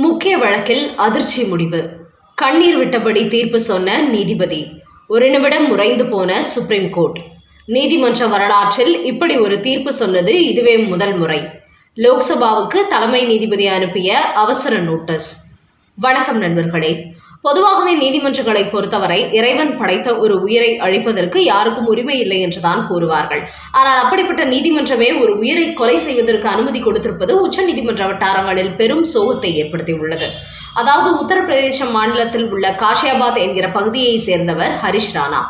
முக்கிய வழக்கில் அதிர்ச்சி முடிவு. கண்ணீர் விட்டபடி தீர்ப்பு சொன்ன நீதிபதி. ஒரு நிமிடம் உறைந்து போன சுப்ரீம் கோர்ட். நீதிமன்ற வரலாற்றில் இப்படி ஒரு தீர்ப்பு சொன்னது இதுவே முதல் முறை. லோக்சபாவுக்கு தலைமை நீதிபதி அனுப்பிய அவசர நோட்டீஸ். வணக்கம் நண்பர்களே. பொதுவாகவே நீதிமன்றங்களை பொறுத்தவரை இறைவன் படைத்த ஒரு உயிரை அழிப்பதற்கு யாருக்கும் உரிமை இல்லை என்றுதான் கூறுவார்கள். ஆனால் அப்படிப்பட்ட நீதிமன்றமே ஒரு உயிரை கொலை செய்வதற்கு அனுமதி கொடுத்திருப்பது உச்ச நீதிமன்ற வட்டாரங்களில் பெரும் சோகத்தை ஏற்படுத்தியுள்ளது. அதாவது உத்தரப்பிரதேச மாநிலத்தில் உள்ள காஷியாபாத் என்கிற பகுதியை சேர்ந்தவர் ஹரிஷ் ராணா.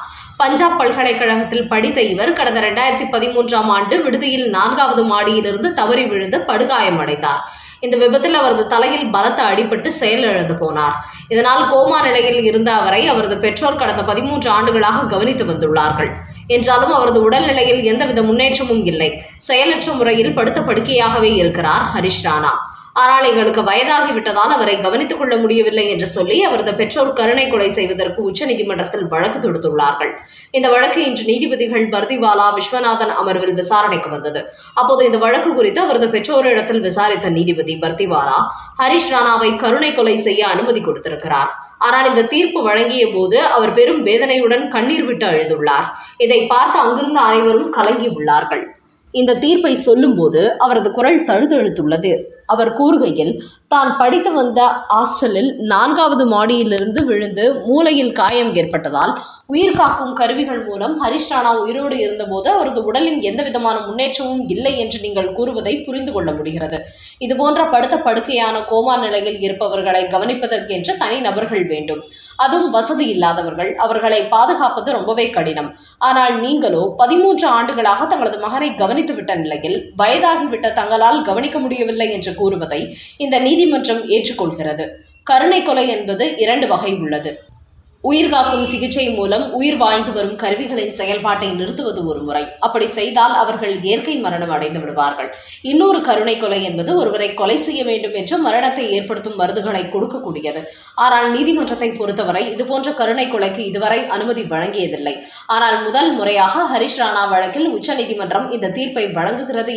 பஞ்சாப் பல்கலைக்கழகத்தில் படித்த இவர் கடந்த 2013ஆம் ஆண்டு விடுதியில் 4வது மாடியிலிருந்து தவறி விழுந்து படுகாயமடைந்தார். இந்த விபத்தில் அவரது தலையில் பலத்த அடிபட்டு செயலிழந்து போனார். இதனால் கோமா நிலையில் இருந்த அவரை அவரது பெற்றோர் கடந்த 13 ஆண்டுகளாக கவனித்து வந்துள்ளார்கள். என்றாலும் அவரது உடல்நிலையில் எந்தவித முன்னேற்றமும் இல்லை. செயலற்ற முறையில் படுத்த படுக்கையாகவே இருக்கிறார் ஹரிஷ் ராணா. ஆனால் எங்களுக்கு வயதாகிவிட்டதால் அவரை கவனித்துக் கொள்ள முடியவில்லை என்று சொல்லி அவரது பெற்றோர் கருணை கொலை செய்வதற்கு உச்சநீதிமன்றத்தில் வழக்கு தொடுத்துள்ளார்கள். இந்த வழக்கு இன்று நீதிபதிகள் பர்திவாலா, விஸ்வநாதன் அமர்வில் விசாரணைக்கு வந்தது. அப்போது இந்த வழக்கு குறித்து அவரது பெற்றோரிடத்தில் விசாரித்த நீதிபதி பர்திவாலா ஹரிஷ் ராணாவை கருணை கொலை செய்ய அனுமதி கொடுத்திருக்கிறார். ஆனால் இந்த தீர்ப்பு வழங்கிய போது அவர் பெரும் வேதனையுடன் கண்ணீர் விட்டு அழுதுள்ளார். இதை பார்த்து அங்கிருந்த அனைவரும் கலங்கி உள்ளார்கள். இந்த தீர்ப்பை சொல்லும் போது அவரது குரல் தழுதழுத்துள்ளது. அவர் கூறுகையில், தான் படித்து வந்த ஹாஸ்டலில் 4வது மாடியிலிருந்து விழுந்து மூளையில் காயம் ஏற்பட்டதால் உயிர் காக்கும் கருவிகள் மூலம் ஹரிஷ் ராணா உயிரோடு இருந்தபோது அவரது உடலின் எந்த விதமான முன்னேற்றமும் இல்லை என்று நீங்கள் கூறுவதை புரிந்து கொள்ள முடிகிறது. இதுபோன்ற படுத்த படுக்கையான கோமா நிலையில் இருப்பவர்களை கவனிப்பதற்கென்று தனி நபர்கள் வேண்டும். அதுவும் வசதி இல்லாதவர்கள். அவர்களை பாதுகாப்பது ரொம்பவே கடினம். ஆனால் நீங்களோ 13 ஆண்டுகளாக தங்களது மகனை கவனித்துவிட்ட நிலையில் வயதாகிவிட்ட தங்களால் கவனிக்க முடியவில்லை என்று கூறுவதை இந்த நீதிமன்றம் ஏற்றுக்கொள்கிறது. கருணை கொலை என்பது 2 வகை உள்ளது. உயிர்காக்கும் சிகிச்சை மூலம் உயிர் வாழ்ந்து வரும் கருவிகளின் செயல்பாட்டை நிறுத்துவது ஒரு முறை. அப்படி செய்தால் அவர்கள் இயற்கை மரணம் அடைந்து விடுவார்கள். இன்னொரு கருணை கொலை என்பது ஒருவரை கொலை செய்ய வேண்டும் என்று மரணத்தை ஏற்படுத்தும் மருந்துகளை கொடுக்கக்கூடியது. ஆனால் நீதிமன்றத்தை பொறுத்தவரை இதுபோன்ற கருணை கொலைக்கு இதுவரை அனுமதி வழங்கியதில்லை. ஆனால் முதல் முறையாக ஹரிஷ் ராணா வழக்கில் உச்சநீதிமன்றம் இந்த தீர்ப்பை வழங்குகிறது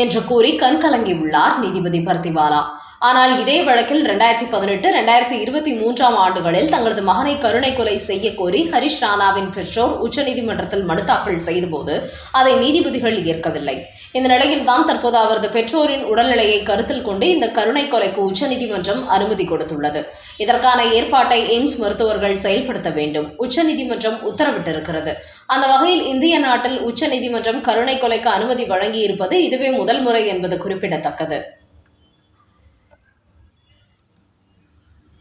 என்று கூறி கண்கலங்கியுள்ளார் நீதிபதி பர்திவாலா. ஆனால் இதே வழக்கில் 2018, 2023ஆம் ஆண்டுகளில் தங்களது மகனை கருணை கொலை செய்ய கோரி ஹரிஷ் ராணாவின் பெற்றோர் உச்சநீதிமன்றத்தில் மனு தாக்கல் செய்தபோது அதை நீதிபதிகள் ஏற்கவில்லை. இந்த நிலையில்தான் தற்போது அவரது பெற்றோரின் உடல்நிலையை கருத்தில் கொண்டு இந்த கருணை கொலைக்கு உச்சநீதிமன்றம் அனுமதி கொடுத்துள்ளது. இதற்கான ஏற்பாட்டை எய்ம்ஸ் மருத்துவர்கள் செயல்படுத்த வேண்டும் உச்சநீதிமன்றம் உத்தரவிட்டிருக்கிறது. அந்த வகையில் இந்திய நாட்டில் உச்சநீதிமன்றம் கருணை கொலைக்கு அனுமதி வழங்கியிருப்பது இதுவே முதல் முறை என்பது குறிப்பிடத்தக்கது.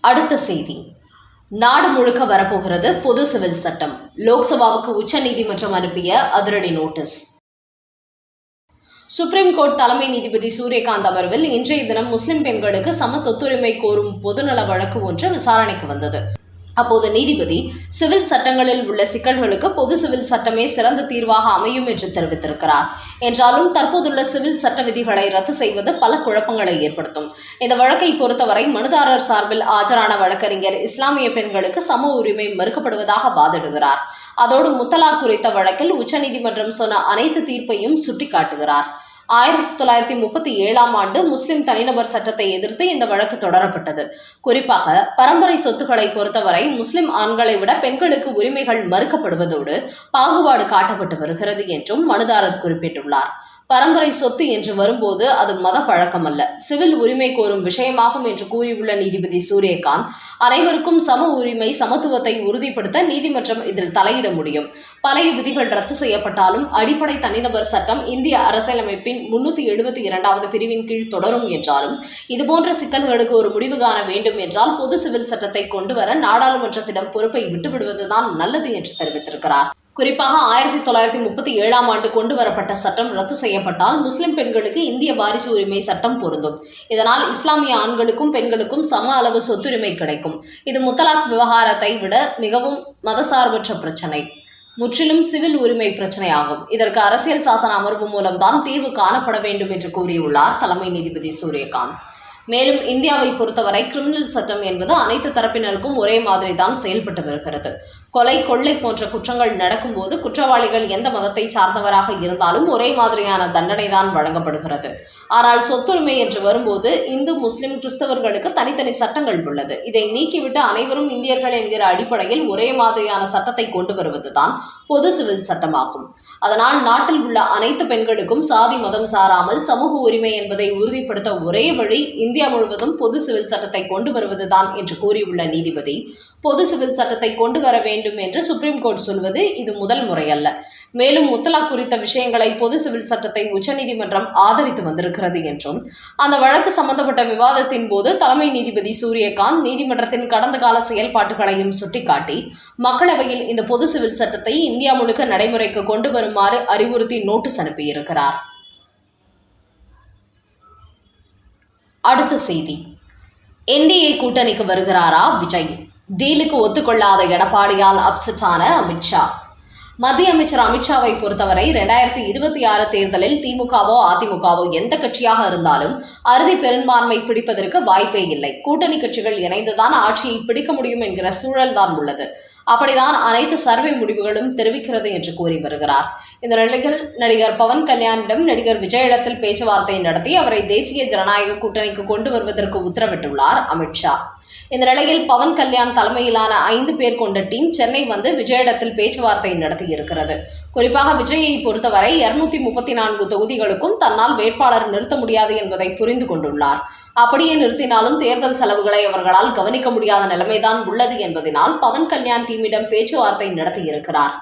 அடுத்த செய்தி. நாடு முழுக்க வரப்போகிறது பொது சிவில் சட்டம். லோக்சபாவுக்கு உச்சநீதிமன்றம் அனுப்பிய அதிரடி நோட்டீஸ். சுப்ரீம் கோர்ட் தலைமை நீதிபதி சூரியகாந்த் அமர்வில் இன்றைய தினம் முஸ்லிம் பெண்களுக்கு சம சொத்துரிமை கோரும் பொதுநல வழக்கு ஒன்று விசாரணைக்கு வந்தது. அப்போது நீதிபதி சிவில் சட்டங்களில் உள்ள சிக்கல்களுக்கு பொது சிவில் சட்டமே சிறந்த தீர்வாக அமையும் என்று தெரிவித்திருக்கிறார். என்றாலும் தற்போதுள்ள சிவில் சட்ட விதிகளை ரத்து செய்வது பல குழப்பங்களை ஏற்படுத்தும். இந்த வழக்கை பொறுத்தவரை மனுதாரர் சார்பில் ஆஜரான வழக்கறிஞர் இஸ்லாமிய பெண்களுக்கு சம உரிமை மறுக்கப்படுவதாக வாதிடுகிறார். அதோடு முத்தலாக் குறித்த வழக்கில் உச்சநீதிமன்றம் சொன்ன அனைத்து தீர்ப்பையும் சுட்டிக்காட்டுகிறார். 1937ஆம் ஆண்டு முஸ்லிம் தனிநபர் சட்டத்தை எதிர்த்து இந்த வழக்கு தொடரப்பட்டது. குறிப்பாக பரம்பரை சொத்துக்களை பொறுத்தவரை முஸ்லிம் ஆண்களை விட பெண்களுக்கு உரிமைகள் மறுக்கப்படுவதோடு பாகுபாடு காட்டப்பட்டு வருகிறது என்றும் மனுதாரர் குறிப்பிட்டுள்ளார். பரம்பரை சொத்து என்று வரும்போது அது மத பழக்கம் அல்ல, சிவில் உரிமை கோரும் விஷயமாகும் என்று கூறியுள்ள நீதிபதி சூரியகாந்த், அனைவருக்கும் சம உரிமை சமத்துவத்தை உறுதிப்படுத்த நீதிமன்றம் இதில் தலையிட முடியும். பழைய விதிகள் ரத்து செய்யப்பட்டாலும் அடிப்படை தனிநபர் சட்டம் இந்திய அரசியலமைப்பின் 372வது பிரிவின் கீழ் தொடரும் என்றாலும் இதுபோன்ற சிக்கல்களுக்கு ஒரு முடிவு காண வேண்டும் என்றால் பொது சிவில் சட்டத்தை கொண்டு வர நாடாளுமன்றத்திடம் பொறுப்பை விட்டுவிடுவதுதான் நல்லது என்று தெரிவித்திருக்கிறார். குறிப்பாக 1937ஆம் ஆண்டு கொண்டு வரப்பட்ட சட்டம் ரத்து செய்யப்பட்டால் முஸ்லிம் பெண்களுக்கு இந்திய வாரிசு உரிமை சட்டம் பொருந்தும். இதனால் இஸ்லாமிய ஆண்களுக்கும் பெண்களுக்கும் சம அளவு சொத்துரிமை கிடைக்கும். இது முத்தலாக் விவகாரத்தை விட மிகவும் மதசார்பற்ற பிரச்சனை, முற்றிலும் சிவில் உரிமை பிரச்சனை ஆகும். இதற்கு அரசியல் சாசன அமர்வு மூலம்தான் தீர்வு காணப்பட வேண்டும் என்று கூறியுள்ளார் தலைமை நீதிபதி சூரியகாந்த். மேலும் இந்தியாவை பொறுத்தவரை கிரிமினல் சட்டம் என்பது அனைத்து தரப்பினருக்கும் ஒரே மாதிரி தான் செயல்பட்டு வருகிறது. கொலை, கொள்ளை போன்ற குற்றங்கள் நடக்கும்போது குற்றவாளிகள் எந்த மதத்தை சார்ந்தவராக இருந்தாலும் ஒரே மாதிரியான தண்டனை தான் வழங்கப்படுகிறது. ஆனால் சொத்துரிமை என்று வரும்போது இந்து, முஸ்லிம், கிறிஸ்தவர்களுக்கு தனித்தனி சட்டங்கள் உள்ளது. இதை நீக்கிவிட்டு அனைவரும் இந்தியர்கள் என்கிற அடிப்படையில் ஒரே மாதிரியான சட்டத்தை கொண்டு வருவதுதான் பொது சிவில் சட்டமாகும். அதனால் நாட்டில் உள்ள அனைத்து பெண்களுக்கும் சாதி மதம் சாராமல் சமூக உரிமை என்பதை உறுதிப்படுத்த ஒரே வழி இந்தியா முழுவதும் பொது சிவில் சட்டத்தை கொண்டு வருவதுதான் என்று கூறியுள்ள நீதிபதி, பொது சிவில் சட்டத்தை கொண்டு வர வேண்டும் என்று சுப்ரீம் கோர்ட் சொல்வது இது முதல் முறையல்ல. மேலும் முத்தலாக் குறித்த விஷயங்களை பொது சிவில் சட்டத்தை உச்சநீதிமன்றம் ஆதரித்து வந்திருக்கிறது என்றும், அந்த வழக்கு சம்பந்தப்பட்ட விவாதத்தின் போது தலைமை நீதிபதி சூரியகாந்த் நீதிமன்றத்தின் கடந்த கால செயல்பாட்டுகளையும் சுட்டிக்காட்டி மக்களவையில் இந்த பொது சிவில் சட்டத்தை இந்தியா முழுக்க நடைமுறைக்கு கொண்டு வருமாறு அறிவுறுத்தி நோட்டீஸ் அனுப்பியிருக்கிறார். அடுத்த செய்தி, என்டிஏ கூட்டணிக்கு வருகிறாரா விஜய்? டீலுக்கு ஒத்துக்கொள்ளாத எடப்பாடியால் அப்செட்டான அமித்ஷா. மத்திய அமைச்சர் அமித்ஷாவை பொறுத்தவரை 2026 தேர்தலில் திமுகவோ அதிமுகவோ எந்த கட்சியாக இருந்தாலும் அறுதி பெரும்பான்மை பிடிப்பதற்கு வாய்ப்பே இல்லை. கூட்டணி கட்சிகள் இணைந்துதான் ஆட்சியை பிடிக்க முடியும் என்கிற சூழல்தான் உள்ளது. அப்படிதான் அனைத்து சர்வே முடிவுகளும் தெரிவிக்கிறது என்று கூறி வருகிறார். இந்த நிலையில் நடிகர் பவன் கல்யாணிடம் நடிகர் விஜயிடத்தில் பேச்சுவார்த்தை நடத்தி அவரை தேசிய ஜனநாயக கூட்டணிக்கு கொண்டு வருவதற்கு உத்தரவிட்டுள்ளார் அமித்ஷா. இந்த நிலையில் பவன் கல்யாண் தலைமையிலான 5 பேர் கொண்ட டீம் சென்னை வந்து விஜயிடத்தில் பேச்சுவார்த்தை நடத்தியிருக்கிறது. குறிப்பாக விஜயை பொறுத்தவரை 234 தொகுதிகளுக்கும் தன்னால் வேட்பாளர் நிறுத்த முடியாது என்பதை புரிந்து கொண்டுள்ளார். அப்படியே நிறுத்தினாலும் தேர்தல் செலவுகளை அவர்களால் கவனிக்க முடியாத நிலைமைதான் உள்ளது என்பதனால் பவன் கல்யாண் டீமிடம் பேச்சுவார்த்தை நடத்தியிருக்கிறார்.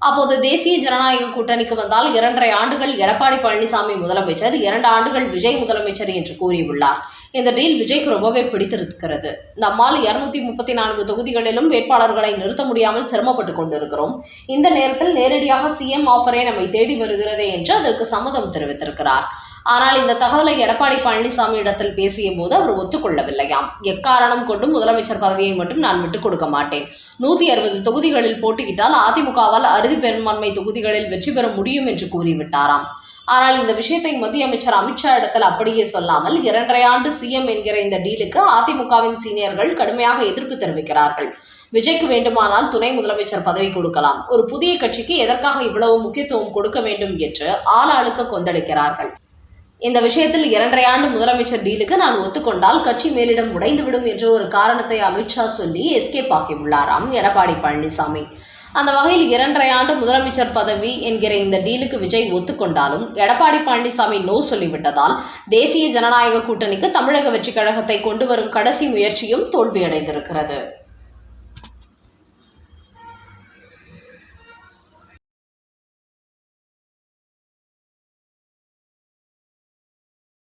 அப்போது தேசிய ஜனநாயக கூட்டணிக்கு வந்தால் 2.5 ஆண்டுகள் எடப்பாடி பழனிசாமி முதலமைச்சர், 2 ஆண்டுகள் விஜய் முதலமைச்சர் என்று கூறியுள்ளார். இந்த டீல் விஜய்க்கு ரொம்பவே பிடித்திருக்கிறது. நம்மால் 234 தொகுதிகளிலும் வேட்பாளர்களை நிறுத்த முடியாமல் சிரமப்பட்டுக் கொண்டிருக்கிறோம். இந்த நேரத்தில் நேரடியாக சிஎம் ஆஃபரே நம்மை தேடி வருகிறது என்று அதற்கு சம்மதம் தெரிவித்திருக்கிறார். ஆனால் இந்த தகவலை எடப்பாடி பழனிசாமி இடத்தில் பேசிய போது அவர் ஒத்துக்கொள்ளவில்லையாம். எக்காரணம் கொண்டும் முதலமைச்சர் பதவியை மட்டும் நான் விட்டுக் கொடுக்க மாட்டேன். 160 தொகுதிகளில் போட்டியிட்டால் அதிமுகவால் அறுதி பெரும்பான்மை தொகுதிகளில் வெற்றி பெற முடியும் என்று கூறிவிட்டாராம். ஆனால் இந்த விஷயத்தை மத்திய அமைச்சர் அமித்ஷா இடத்தில் அப்படியே சொல்லாமல் 2.5 ஆண்டு சிஎம் என்கிற இந்த டீலுக்கு அதிமுகவின் சீனியர்கள் கடுமையாக எதிர்ப்பு தெரிவிக்கிறார்கள். விஜய்க்கு வேண்டுமானால் துணை முதலமைச்சர் பதவி கொடுக்கலாம், ஒரு புதிய கட்சிக்கு எதற்காக இவ்வளவு முக்கியத்துவம் கொடுக்க வேண்டும் என்று ஆளாளுக்க கொந்தளிக்கிறார்கள். இந்த விஷயத்தில் 2.5 ஆண்டு முதலமைச்சர் டீலுக்கு நான் ஒத்துக்கொண்டால் கட்சி மேலிடம் உடைந்துவிடும் என்ற ஒரு காரணத்தை அமித்ஷா சொல்லி எஸ்கேப் ஆகியுள்ளாராம் எடப்பாடி பழனிசாமி. அந்த வகையில் 2.5 ஆண்டு முதலமைச்சர் பதவி என்கிற இந்த டீலுக்கு விஜய் ஒத்துக்கொண்டாலும் எடப்பாடி பழனிசாமி நோ சொல்லிவிட்டதால் தேசிய ஜனநாயக கூட்டணிக்கு தமிழக வெற்றிக் கழகத்தை கொண்டு வரும் கடைசி முயற்சியும் தோல்வியடைந்திருக்கிறது.